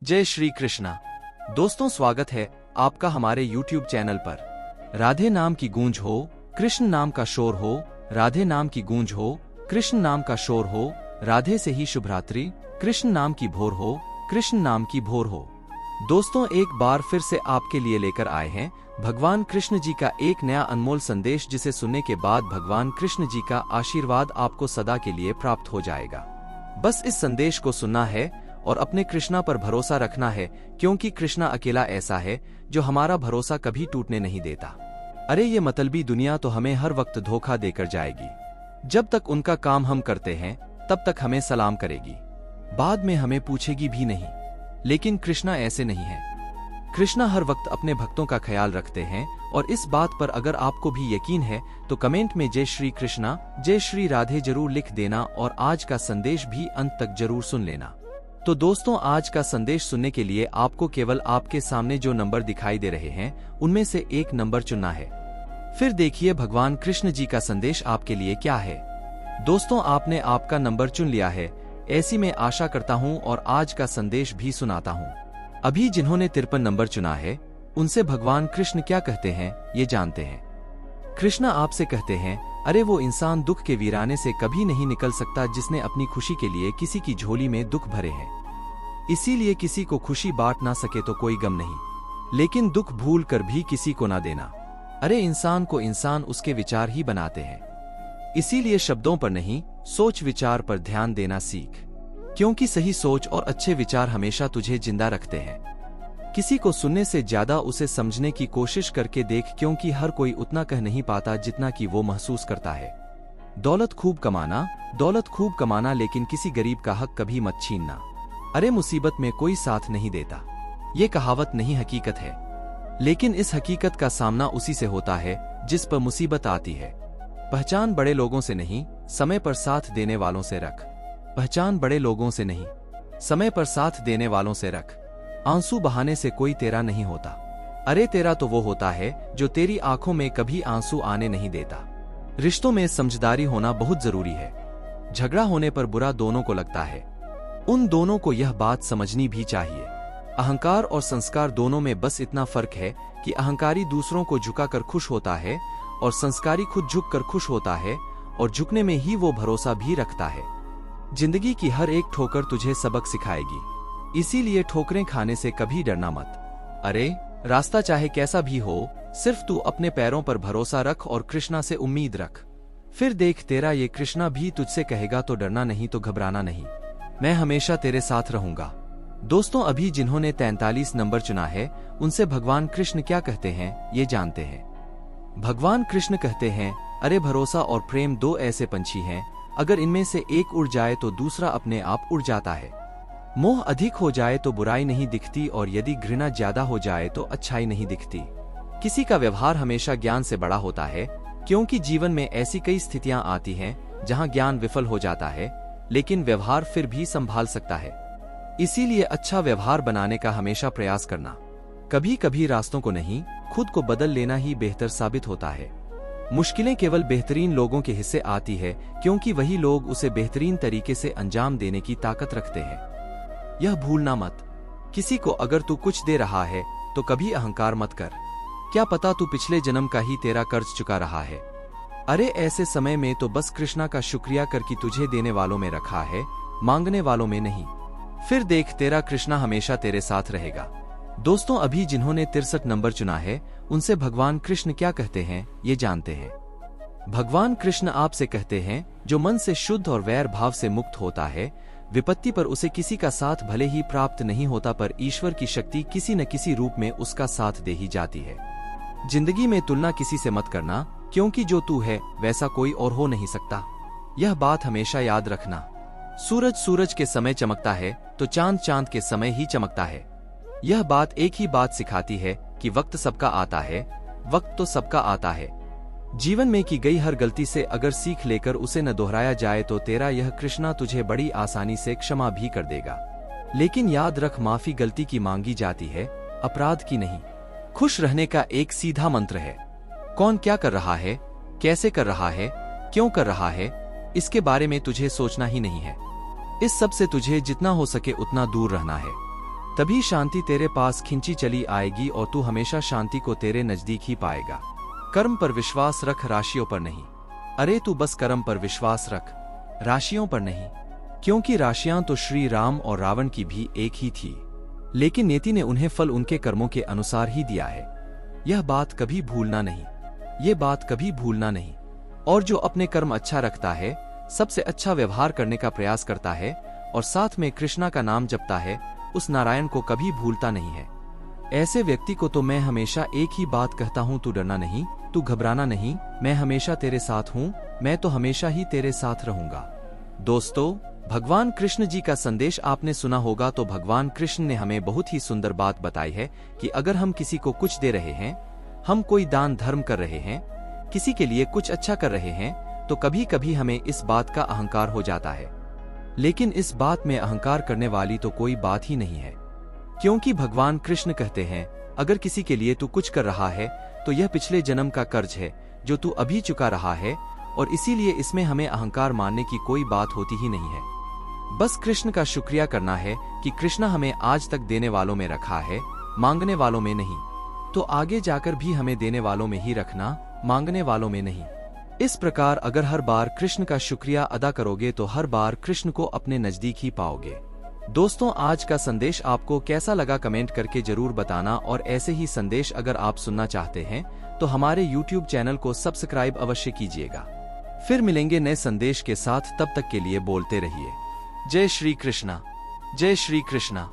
जय श्री कृष्णा। दोस्तों, स्वागत है आपका हमारे YouTube चैनल पर। राधे नाम की गूंज हो, कृष्ण नाम का शोर हो, राधे नाम की गूंज हो, कृष्ण नाम का शोर हो, राधे से ही शुभरात्रि, कृष्ण नाम की भोर हो, कृष्ण नाम की भोर हो। दोस्तों, एक बार फिर से आपके लिए लेकर आए हैं भगवान कृष्ण जी का एक नया अनमोल संदेश, जिसे सुनने के बाद भगवान कृष्ण जी का आशीर्वाद आपको सदा के लिए प्राप्त हो जाएगा। बस इस संदेश को सुनना है और अपने कृष्णा पर भरोसा रखना है, क्योंकि कृष्णा अकेला ऐसा है जो हमारा भरोसा कभी टूटने नहीं देता। अरे ये मतलबी दुनिया तो हमें हर वक्त धोखा देकर जाएगी। जब तक उनका काम हम करते हैं तब तक हमें सलाम करेगी, बाद में हमें पूछेगी भी नहीं। लेकिन कृष्णा ऐसे नहीं है। कृष्णा हर वक्त अपने भक्तों का ख्याल रखते हैं, और इस बात पर अगर आपको भी यकीन है तो कमेंट में जय श्री कृष्णा, जय श्री राधे जरूर लिख देना, और आज का संदेश भी अंत तक जरूर सुन लेना। तो दोस्तों, आज का संदेश सुनने के लिए आपको केवल आपके सामने जो नंबर दिखाई दे रहे हैं उनमें से एक नंबर चुनना है। फिर देखिए भगवान कृष्ण जी का संदेश आपके लिए क्या है। दोस्तों, आपने आपका नंबर चुन लिया है, ऐसी मैं आशा करता हूं, और आज का संदेश भी सुनाता हूं। अभी जिन्होंने 53 नंबर चुना है उनसे भगवान कृष्ण क्या कहते हैं ये जानते हैं। कृष्णा आपसे कहते हैं, अरे वो इंसान दुख के वीराने से कभी नहीं निकल सकता जिसने अपनी खुशी के लिए किसी की झोली में दुख भरे हैं। इसीलिए किसी को खुशी बांट ना सके तो कोई गम नहीं, लेकिन दुख भूल कर भी किसी को ना देना। अरे इंसान को इंसान उसके विचार ही बनाते हैं, इसीलिए शब्दों पर नहीं सोच विचार पर ध्यान देना सीख, क्योंकि सही सोच और अच्छे विचार हमेशा तुझे जिंदा रखते हैं। किसी को सुनने से ज्यादा उसे समझने की कोशिश करके देख, क्योंकि हर कोई उतना कह नहीं पाता जितना कि वो महसूस करता है। दौलत खूब कमाना, लेकिन किसी गरीब का हक कभी मत छीनना। अरे मुसीबत में कोई साथ नहीं देता, ये कहावत नहीं हकीकत है, लेकिन इस हकीकत का सामना उसी से होता है जिस पर मुसीबत आती है। पहचान बड़े लोगों से नहीं, समय पर साथ देने वालों से रख। पहचान बड़े लोगों से नहीं, समय पर साथ देने वालों से रख। आंसू बहाने से कोई तेरा नहीं होता। अरे तेरा तो वो होता है जो तेरी आंखों में कभी आंसू आने नहीं देता। रिश्तों में समझदारी होना बहुत जरूरी है। झगड़ा होने पर बुरा दोनों को लगता है, उन दोनों को यह बात समझनी भी चाहिए। अहंकार और संस्कार दोनों में बस इतना फर्क है कि अहंकारी दूसरों को झुकाकर खुश होता है और संस्कारी खुद झुककर खुश होता है, और झुकने में ही वो भरोसा भी रखता है। जिंदगी की हर एक ठोकर तुझे सबक सिखाएगी, इसीलिए ठोकरें खाने से कभी डरना मत। अरे रास्ता चाहे कैसा भी हो, सिर्फ तू अपने पैरों पर भरोसा रख और कृष्णा से उम्मीद रख। फिर देख, तेरा ये कृष्णा भी तुझसे कहेगा तो डरना नहीं, तो घबराना नहीं, मैं हमेशा तेरे साथ रहूंगा। दोस्तों, अभी जिन्होंने 43 नंबर चुना है उनसे भगवान कृष्ण क्या कहते हैं ये जानते हैं। भगवान कृष्ण कहते हैं, अरे भरोसा और प्रेम दो ऐसे पंछी हैं, अगर इनमें से एक उड़ जाए तो दूसरा अपने आप उड़ जाता है। मोह अधिक हो जाए तो बुराई नहीं दिखती, और यदि घृणा ज्यादा हो जाए तो अच्छाई नहीं दिखती। किसी का व्यवहार हमेशा ज्ञान से बड़ा होता है, क्योंकि जीवन में ऐसी कई स्थितियां आती हैं जहां ज्ञान विफल हो जाता है, लेकिन व्यवहार फिर भी संभाल सकता है। इसीलिए अच्छा व्यवहार बनाने का हमेशा प्रयास करना। कभी कभी रास्तों को नहीं, खुद को बदल लेना ही बेहतर साबित होता है। मुश्किलें केवल बेहतरीन लोगों के हिस्से आती है, क्योंकि वही लोग उसे बेहतरीन तरीके से अंजाम देने की ताकत रखते हैं। यह भूलना मत, किसी को अगर तू कुछ दे रहा है तो कभी अहंकार मत कर। क्या पता तू पिछले जन्म का ही तेरा कर्ज चुका रहा है। अरे ऐसे समय में तो बस कृष्णा का शुक्रिया कर कि तुझे देने वालों में रखा है, मांगने वालों में नहीं। फिर देख, तेरा कृष्णा हमेशा तेरे साथ रहेगा। दोस्तों, अभी जिन्होंने 63 नंबर चुना है उनसे भगवान कृष्ण क्या कहते हैं ये जानते हैं। भगवान कृष्ण आपसे कहते हैं, जो मन से शुद्ध और वैर भाव से मुक्त होता है, विपत्ति पर उसे किसी का साथ भले ही प्राप्त नहीं होता, पर ईश्वर की शक्ति किसी न किसी रूप में उसका साथ दे ही जाती है। जिंदगी में तुलना किसी से मत करना, क्योंकि जो तू है वैसा कोई और हो नहीं सकता। यह बात हमेशा याद रखना। सूरज सूरज के समय चमकता है तो चांद चांद के समय ही चमकता है। यह बात एक ही बात सिखाती है कि वक्त सबका आता है, वक्त तो सबका आता है। जीवन में की गई हर गलती से अगर सीख लेकर उसे न दोहराया जाए तो तेरा यह कृष्णा तुझे बड़ी आसानी से क्षमा भी कर देगा। लेकिन याद रख, माफी गलती की मांगी जाती है, अपराध की नहीं। खुश रहने का एक सीधा मंत्र है। कौन क्या कर रहा है, कैसे कर रहा है, क्यों कर रहा है, इसके बारे में तुझे सोचना ही नहीं है। इस सब से तुझे जितना हो सके उतना दूर रहना है। तभी शांति तेरे पास खिंची चली आएगी और तू हमेशा शांति को तेरे नजदीक ही पाएगा। कर्म पर विश्वास रख, राशियों पर नहीं। अरे तू बस कर्म पर विश्वास रख, राशियों पर नहीं। क्योंकि राशियां तो श्री राम और रावण की भी एक ही थी, लेकिन नियति ने उन्हें फल उनके कर्मों के अनुसार ही दिया है। यह बात कभी भूलना नहीं, ये बात कभी भूलना नहीं। और जो अपने कर्म अच्छा रखता है, सबसे अच्छा व्यवहार करने का प्रयास करता है और साथ में कृष्णा का नाम जपता है, उस नारायण को कभी भूलता नहीं है। ऐसे व्यक्ति को तो मैं हमेशा एक ही बात कहता हूँ, तू डरना नहीं, तू घबराना नहीं, मैं हमेशा तेरे साथ हूँ, मैं तो हमेशा ही तेरे साथ रहूंगा। दोस्तों, भगवान कृष्ण जी का संदेश आपने सुना होगा, तो भगवान कृष्ण ने हमें बहुत ही सुंदर बात बताई है कि अगर हम किसी को कुछ दे रहे हैं, हम कोई दान धर्म कर रहे हैं, किसी के लिए कुछ अच्छा कर रहे हैं, तो कभी कभी हमें इस बात का अहंकार हो जाता है। लेकिन इस बात में अहंकार करने वाली तो कोई बात ही नहीं है, क्योंकि भगवान कृष्ण कहते हैं, अगर किसी के लिए तू कुछ कर रहा है तो यह पिछले जन्म का कर्ज है जो तू अभी चुका रहा है, और इसीलिए इसमें हमें अहंकार मानने की कोई बात होती ही नहीं है। बस कृष्ण का शुक्रिया करना है कि कृष्ण हमें आज तक देने वालों में रखा है, मांगने वालों में नहीं। तो आगे जाकर भी हमें देने वालों में ही रखना, मांगने वालों में नहीं। इस प्रकार अगर हर बार कृष्ण का शुक्रिया अदा करोगे तो हर बार कृष्ण को अपने नजदीक ही पाओगे। दोस्तों, आज का संदेश आपको कैसा लगा कमेंट करके जरूर बताना, और ऐसे ही संदेश अगर आप सुनना चाहते हैं तो हमारे YouTube चैनल को सब्सक्राइब अवश्य कीजिएगा। फिर मिलेंगे नए संदेश के साथ, तब तक के लिए बोलते रहिए जय श्री कृष्णा, जय श्री कृष्णा।